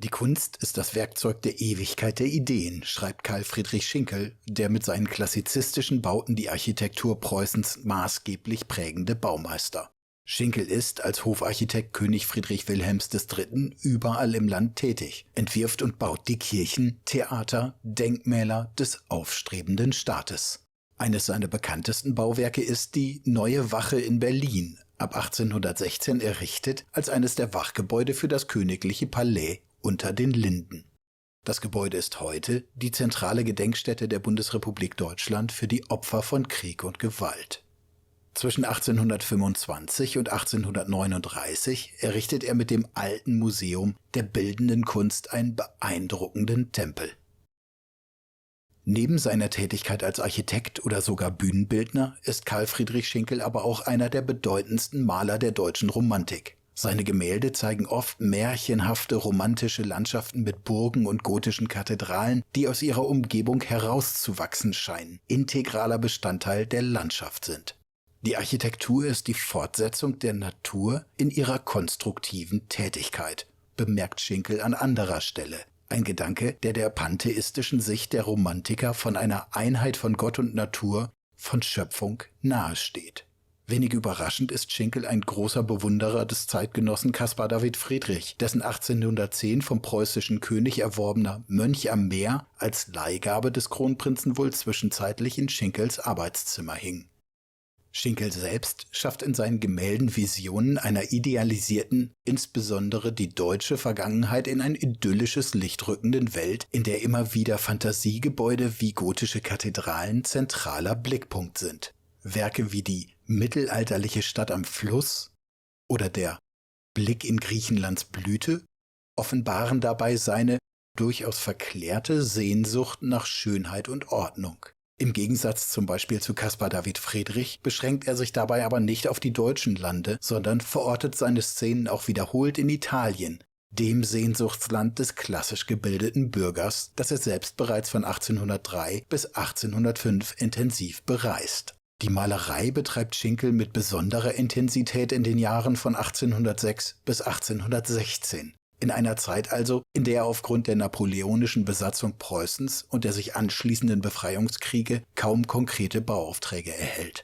Die Kunst ist das Werkzeug der Ewigkeit der Ideen, schreibt Karl Friedrich Schinkel, der mit seinen klassizistischen Bauten die Architektur Preußens maßgeblich prägende Baumeister. Schinkel ist als Hofarchitekt König Friedrich Wilhelms III. Überall im Land tätig, entwirft und baut die Kirchen, Theater, Denkmäler des aufstrebenden Staates. Eines seiner bekanntesten Bauwerke ist die Neue Wache in Berlin, ab 1816 errichtet als eines der Wachgebäude für das königliche Palais unter den Linden. Das Gebäude ist heute die zentrale Gedenkstätte der Bundesrepublik Deutschland für die Opfer von Krieg und Gewalt. Zwischen 1825 und 1839 errichtet er mit dem Alten Museum der Bildenden Kunst einen beeindruckenden Tempel. Neben seiner Tätigkeit als Architekt oder sogar Bühnenbildner ist Karl Friedrich Schinkel aber auch einer der bedeutendsten Maler der deutschen Romantik. Seine Gemälde zeigen oft märchenhafte romantische Landschaften mit Burgen und gotischen Kathedralen, die aus ihrer Umgebung herauszuwachsen scheinen, integraler Bestandteil der Landschaft sind. Die Architektur ist die Fortsetzung der Natur in ihrer konstruktiven Tätigkeit, bemerkt Schinkel an anderer Stelle. Ein Gedanke, der der pantheistischen Sicht der Romantiker von einer Einheit von Gott und Natur, von Schöpfung nahesteht. Wenig überraschend ist Schinkel ein großer Bewunderer des Zeitgenossen Caspar David Friedrich, dessen 1810 vom preußischen König erworbener Mönch am Meer als Leihgabe des Kronprinzen wohl zwischenzeitlich in Schinkels Arbeitszimmer hing. Schinkel selbst schafft in seinen Gemälden Visionen einer idealisierten, insbesondere die deutsche Vergangenheit in ein idyllisches Licht rückenden Welt, in der immer wieder Fantasiegebäude wie gotische Kathedralen zentraler Blickpunkt sind. Werke wie die Mittelalterliche Stadt am Fluss oder der Blick in Griechenlands Blüte offenbaren dabei seine durchaus verklärte Sehnsucht nach Schönheit und Ordnung. Im Gegensatz zum Beispiel zu Caspar David Friedrich beschränkt er sich dabei aber nicht auf die deutschen Lande, sondern verortet seine Szenen auch wiederholt in Italien, dem Sehnsuchtsland des klassisch gebildeten Bürgers, das er selbst bereits von 1803 bis 1805 intensiv bereist. Die Malerei betreibt Schinkel mit besonderer Intensität in den Jahren von 1806 bis 1816. In einer Zeit also, in der er aufgrund der napoleonischen Besatzung Preußens und der sich anschließenden Befreiungskriege kaum konkrete Bauaufträge erhält.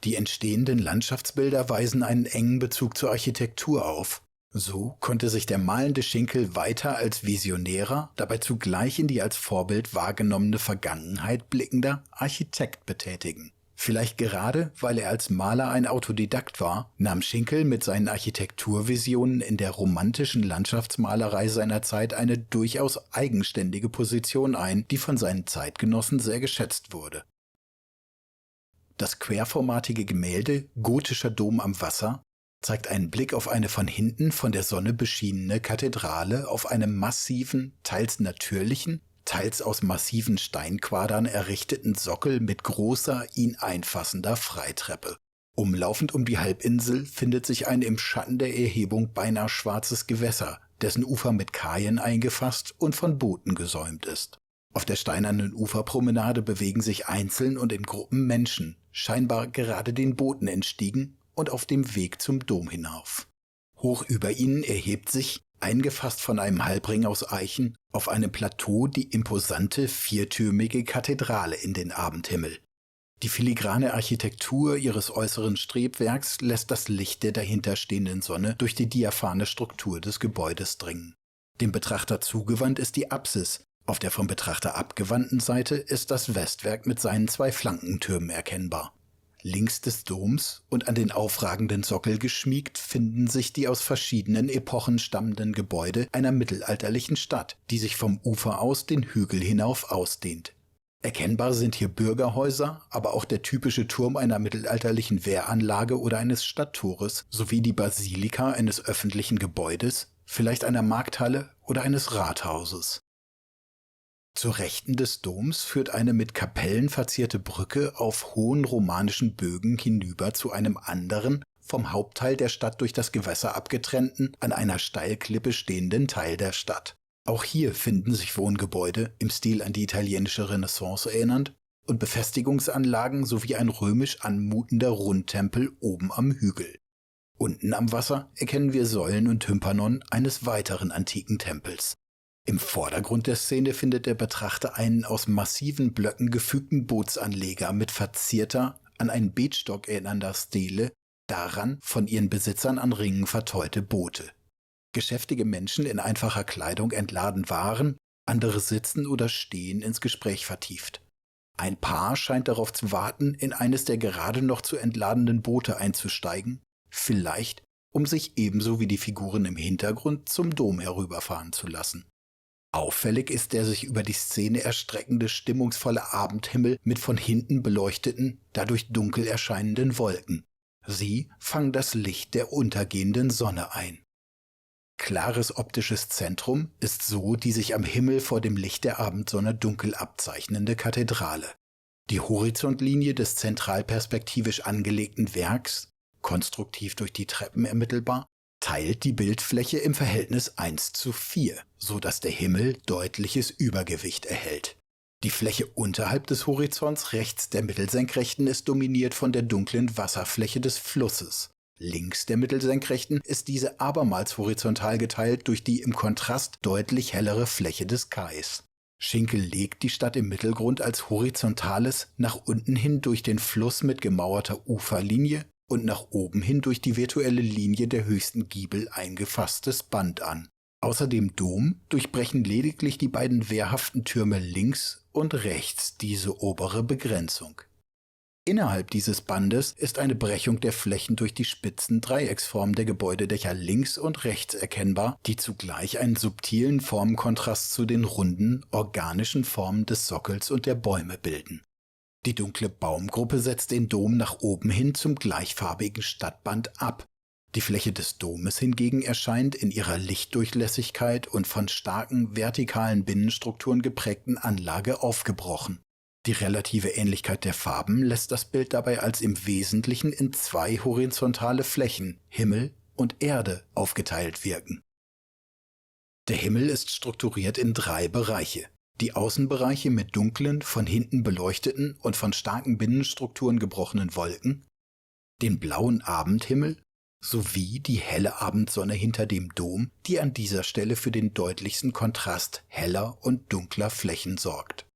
Die entstehenden Landschaftsbilder weisen einen engen Bezug zur Architektur auf. So konnte sich der malende Schinkel weiter als visionärer, dabei zugleich in die als Vorbild wahrgenommene Vergangenheit blickender Architekt betätigen. Vielleicht gerade, weil er als Maler ein Autodidakt war, nahm Schinkel mit seinen Architekturvisionen in der romantischen Landschaftsmalerei seiner Zeit eine durchaus eigenständige Position ein, die von seinen Zeitgenossen sehr geschätzt wurde. Das querformatige Gemälde Gotischer Dom am Wasser zeigt einen Blick auf eine von hinten von der Sonne beschienene Kathedrale auf einem massiven, teils natürlichen, teils aus massiven Steinquadern errichteten Sockel mit großer, ihn einfassender Freitreppe. Umlaufend um die Halbinsel findet sich ein im Schatten der Erhebung beinahe schwarzes Gewässer, dessen Ufer mit Kajen eingefasst und von Booten gesäumt ist. Auf der steinernen Uferpromenade bewegen sich einzeln und in Gruppen Menschen, scheinbar gerade den Booten entstiegen und auf dem Weg zum Dom hinauf. Hoch über ihnen erhebt sich, eingefasst von einem Halbring aus Eichen, auf einem Plateau die imposante viertürmige Kathedrale in den Abendhimmel. Die filigrane Architektur ihres äußeren Strebwerks lässt das Licht der dahinterstehenden Sonne durch die diaphane Struktur des Gebäudes dringen. Dem Betrachter zugewandt ist die Apsis, auf der vom Betrachter abgewandten Seite ist das Westwerk mit seinen 2 Flankentürmen erkennbar. Links des Doms und an den aufragenden Sockel geschmiegt finden sich die aus verschiedenen Epochen stammenden Gebäude einer mittelalterlichen Stadt, die sich vom Ufer aus den Hügel hinauf ausdehnt. Erkennbar sind hier Bürgerhäuser, aber auch der typische Turm einer mittelalterlichen Wehranlage oder eines Stadttores sowie die Basilika eines öffentlichen Gebäudes, vielleicht einer Markthalle oder eines Rathauses. Zur Rechten des Doms führt eine mit Kapellen verzierte Brücke auf hohen romanischen Bögen hinüber zu einem anderen, vom Hauptteil der Stadt durch das Gewässer abgetrennten, an einer Steilklippe stehenden Teil der Stadt. Auch hier finden sich Wohngebäude, im Stil an die italienische Renaissance erinnernd, und Befestigungsanlagen sowie ein römisch anmutender Rundtempel oben am Hügel. Unten am Wasser erkennen wir Säulen und Tympanon eines weiteren antiken Tempels. Im Vordergrund der Szene findet der Betrachter einen aus massiven Blöcken gefügten Bootsanleger mit verzierter, an einen Betstock erinnernder Stele, daran von ihren Besitzern an Ringen vertäute Boote. Geschäftige Menschen in einfacher Kleidung entladen Waren, andere sitzen oder stehen ins Gespräch vertieft. Ein Paar scheint darauf zu warten, in eines der gerade noch zu entladenen Boote einzusteigen, vielleicht um sich ebenso wie die Figuren im Hintergrund zum Dom herüberfahren zu lassen. Auffällig ist der sich über die Szene erstreckende stimmungsvolle Abendhimmel mit von hinten beleuchteten, dadurch dunkel erscheinenden Wolken. Sie fangen das Licht der untergehenden Sonne ein. Klares optisches Zentrum ist so die sich am Himmel vor dem Licht der Abendsonne dunkel abzeichnende Kathedrale. Die Horizontlinie des zentralperspektivisch angelegten Werks, konstruktiv durch die Treppen ermittelbar, teilt die Bildfläche im Verhältnis 1:4, so dass der Himmel deutliches Übergewicht erhält. Die Fläche unterhalb des Horizonts rechts der Mittelsenkrechten ist dominiert von der dunklen Wasserfläche des Flusses. Links der Mittelsenkrechten ist diese abermals horizontal geteilt durch die im Kontrast deutlich hellere Fläche des Kais. Schinkel legt die Stadt im Mittelgrund als horizontales, nach unten hin durch den Fluss mit gemauerter Uferlinie und nach oben hin durch die virtuelle Linie der höchsten Giebel eingefasstes Band an. Außer dem Dom durchbrechen lediglich die beiden wehrhaften Türme links und rechts diese obere Begrenzung. Innerhalb dieses Bandes ist eine Brechung der Flächen durch die spitzen Dreiecksform der Gebäudedächer links und rechts erkennbar, die zugleich einen subtilen Formenkontrast zu den runden, organischen Formen des Sockels und der Bäume bilden. Die dunkle Baumgruppe setzt den Dom nach oben hin zum gleichfarbigen Stadtband ab. Die Fläche des Domes hingegen erscheint in ihrer Lichtdurchlässigkeit und von starken vertikalen Binnenstrukturen geprägten Anlage aufgebrochen. Die relative Ähnlichkeit der Farben lässt das Bild dabei als im Wesentlichen in zwei horizontale Flächen, Himmel und Erde, aufgeteilt wirken. Der Himmel ist strukturiert in 3 Bereiche. Die Außenbereiche mit dunklen, von hinten beleuchteten und von starken Binnenstrukturen gebrochenen Wolken, den blauen Abendhimmel sowie die helle Abendsonne hinter dem Dom, die an dieser Stelle für den deutlichsten Kontrast heller und dunkler Flächen sorgt.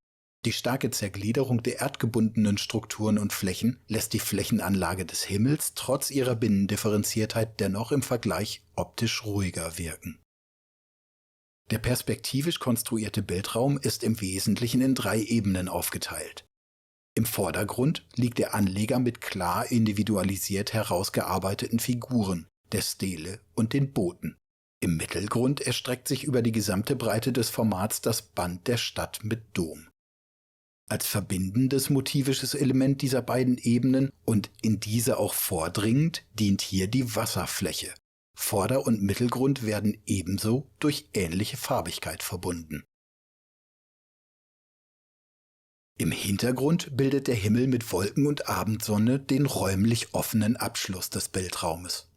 Die starke Zergliederung der erdgebundenen Strukturen und Flächen lässt die Flächenanlage des Himmels trotz ihrer Binnendifferenziertheit dennoch im Vergleich optisch ruhiger wirken. Der perspektivisch konstruierte Bildraum ist im Wesentlichen in 3 Ebenen aufgeteilt. Im Vordergrund liegt der Anleger mit klar individualisiert herausgearbeiteten Figuren, der Stele und den Booten. Im Mittelgrund erstreckt sich über die gesamte Breite des Formats das Band der Stadt mit Dom. Als verbindendes motivisches Element dieser beiden Ebenen und in diese auch vordringend dient hier die Wasserfläche. Vorder- und Mittelgrund werden ebenso durch ähnliche Farbigkeit verbunden. Im Hintergrund bildet der Himmel mit Wolken und Abendsonne den räumlich offenen Abschluss des Bildraumes.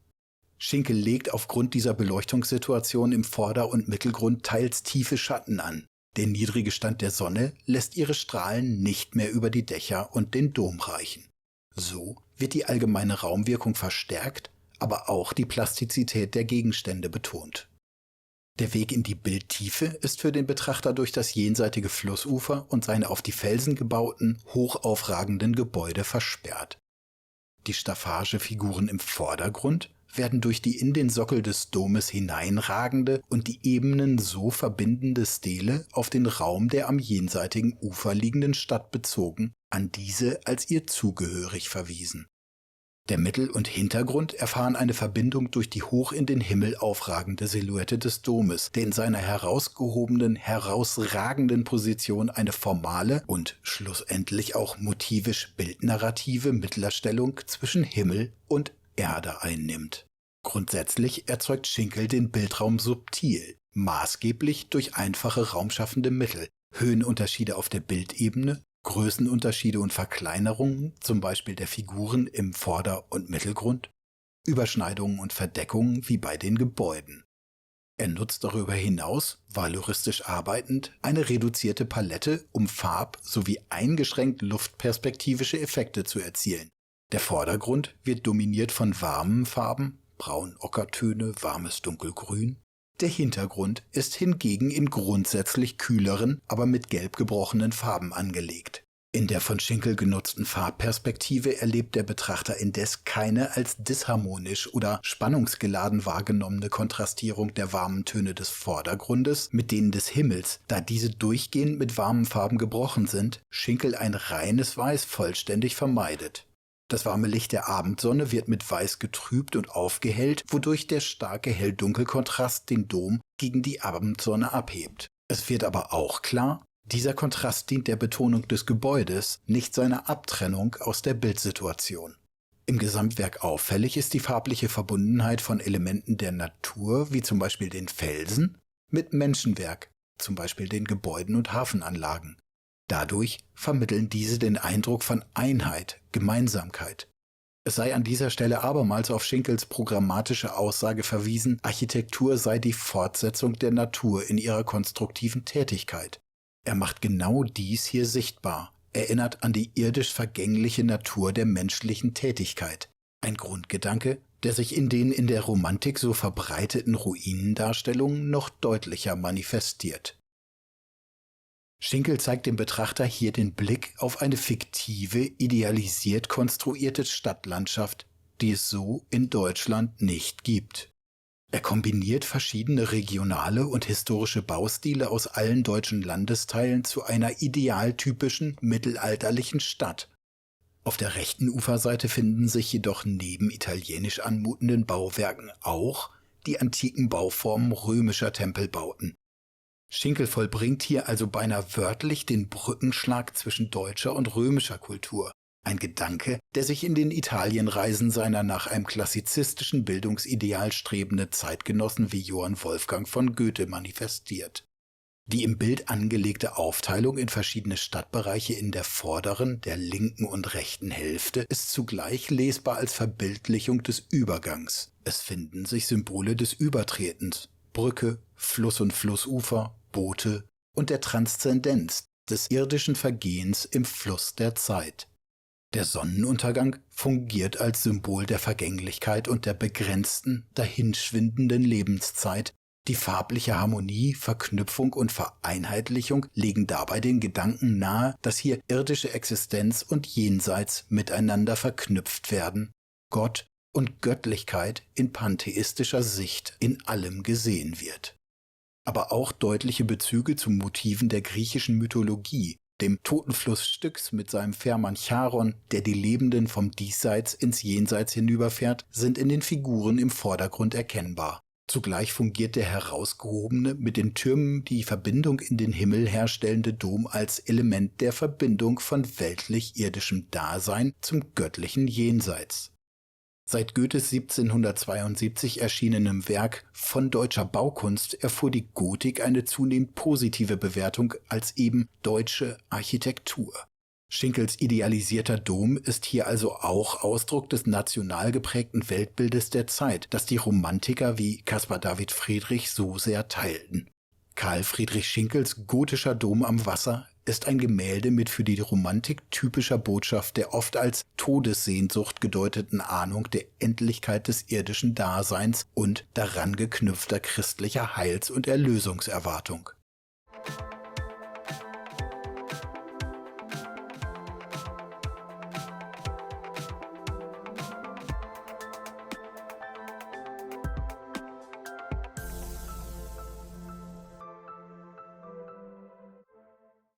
Schinkel legt aufgrund dieser Beleuchtungssituation im Vorder- und Mittelgrund teils tiefe Schatten an. Der niedrige Stand der Sonne lässt ihre Strahlen nicht mehr über die Dächer und den Dom reichen. So wird die allgemeine Raumwirkung verstärkt, aber auch die Plastizität der Gegenstände betont. Der Weg in die Bildtiefe ist für den Betrachter durch das jenseitige Flussufer und seine auf die Felsen gebauten, hochaufragenden Gebäude versperrt. Die Staffagefiguren im Vordergrund werden durch die in den Sockel des Domes hineinragende und die Ebenen so verbindende Stele auf den Raum der am jenseitigen Ufer liegenden Stadt bezogen, an diese als ihr zugehörig verwiesen. Der Mittel- und Hintergrund erfahren eine Verbindung durch die hoch in den Himmel aufragende Silhouette des Domes, der in seiner herausgehobenen, herausragenden Position eine formale und schlussendlich auch motivisch bildnarrative Mittlerstellung zwischen Himmel und Erde einnimmt. Grundsätzlich erzeugt Schinkel den Bildraum subtil, maßgeblich durch einfache raumschaffende Mittel, Höhenunterschiede auf der Bildebene, Größenunterschiede und Verkleinerungen, zum Beispiel der Figuren im Vorder- und Mittelgrund, Überschneidungen und Verdeckungen wie bei den Gebäuden. Er nutzt darüber hinaus, valoristisch arbeitend, eine reduzierte Palette, um farb- sowie eingeschränkt luftperspektivische Effekte zu erzielen. Der Vordergrund wird dominiert von warmen Farben, braun-ockertöne, warmes Dunkelgrün, Der Hintergrund ist hingegen in grundsätzlich kühleren, aber mit gelb gebrochenen Farben angelegt. In der von Schinkel genutzten Farbperspektive erlebt der Betrachter indes keine als disharmonisch oder spannungsgeladen wahrgenommene Kontrastierung der warmen Töne des Vordergrundes mit denen des Himmels, da diese durchgehend mit warmen Farben gebrochen sind, Schinkel ein reines Weiß vollständig vermeidet. Das warme Licht der Abendsonne wird mit Weiß getrübt und aufgehellt, wodurch der starke Hell-Dunkel-Kontrast den Dom gegen die Abendsonne abhebt. Es wird aber auch klar, dieser Kontrast dient der Betonung des Gebäudes, nicht seiner Abtrennung aus der Bildsituation. Im Gesamtwerk auffällig ist die farbliche Verbundenheit von Elementen der Natur, wie zum Beispiel den Felsen, mit Menschenwerk, zum Beispiel den Gebäuden und Hafenanlagen. Dadurch vermitteln diese den Eindruck von Einheit, Gemeinsamkeit. Es sei an dieser Stelle abermals auf Schinkels programmatische Aussage verwiesen, Architektur sei die Fortsetzung der Natur in ihrer konstruktiven Tätigkeit. Er macht genau dies hier sichtbar, erinnert an die irdisch vergängliche Natur der menschlichen Tätigkeit. Ein Grundgedanke, der sich in den in der Romantik so verbreiteten Ruinendarstellungen noch deutlicher manifestiert. Schinkel zeigt dem Betrachter hier den Blick auf eine fiktive, idealisiert konstruierte Stadtlandschaft, die es so in Deutschland nicht gibt. Er kombiniert verschiedene regionale und historische Baustile aus allen deutschen Landesteilen zu einer idealtypischen mittelalterlichen Stadt. Auf der rechten Uferseite finden sich jedoch neben italienisch anmutenden Bauwerken auch die antiken Bauformen römischer Tempelbauten. Schinkel vollbringt hier also beinahe wörtlich den Brückenschlag zwischen deutscher und römischer Kultur. Ein Gedanke, der sich in den Italienreisen seiner nach einem klassizistischen Bildungsideal strebenden Zeitgenossen wie Johann Wolfgang von Goethe manifestiert. Die im Bild angelegte Aufteilung in verschiedene Stadtbereiche in der vorderen, der linken und rechten Hälfte ist zugleich lesbar als Verbildlichung des Übergangs. Es finden sich Symbole des Übertretens, Brücke, Fluss und Flussufer, Boote und der Transzendenz des irdischen Vergehens im Fluss der Zeit. Der Sonnenuntergang fungiert als Symbol der Vergänglichkeit und der begrenzten, dahinschwindenden Lebenszeit. Die farbliche Harmonie, Verknüpfung und Vereinheitlichung legen dabei den Gedanken nahe, dass hier irdische Existenz und Jenseits miteinander verknüpft werden, Gott und Göttlichkeit in pantheistischer Sicht in allem gesehen wird. Aber auch deutliche Bezüge zu Motiven der griechischen Mythologie, dem Totenfluss Styx mit seinem Fährmann Charon, der die Lebenden vom Diesseits ins Jenseits hinüberfährt, sind in den Figuren im Vordergrund erkennbar. Zugleich fungiert der herausgehobene, mit den Türmen die Verbindung in den Himmel herstellende Dom als Element der Verbindung von weltlich-irdischem Dasein zum göttlichen Jenseits. Seit Goethes 1772 erschienenem Werk Von deutscher Baukunst erfuhr die Gotik eine zunehmend positive Bewertung als eben deutsche Architektur. Schinkels idealisierter Dom ist hier also auch Ausdruck des national geprägten Weltbildes der Zeit, das die Romantiker wie Caspar David Friedrich so sehr teilten. Karl Friedrich Schinkels Gotischer Dom am Wasser ist ein Gemälde mit für die Romantik typischer Botschaft der oft als Todessehnsucht gedeuteten Ahnung der Endlichkeit des irdischen Daseins und daran geknüpfter christlicher Heils- und Erlösungserwartung.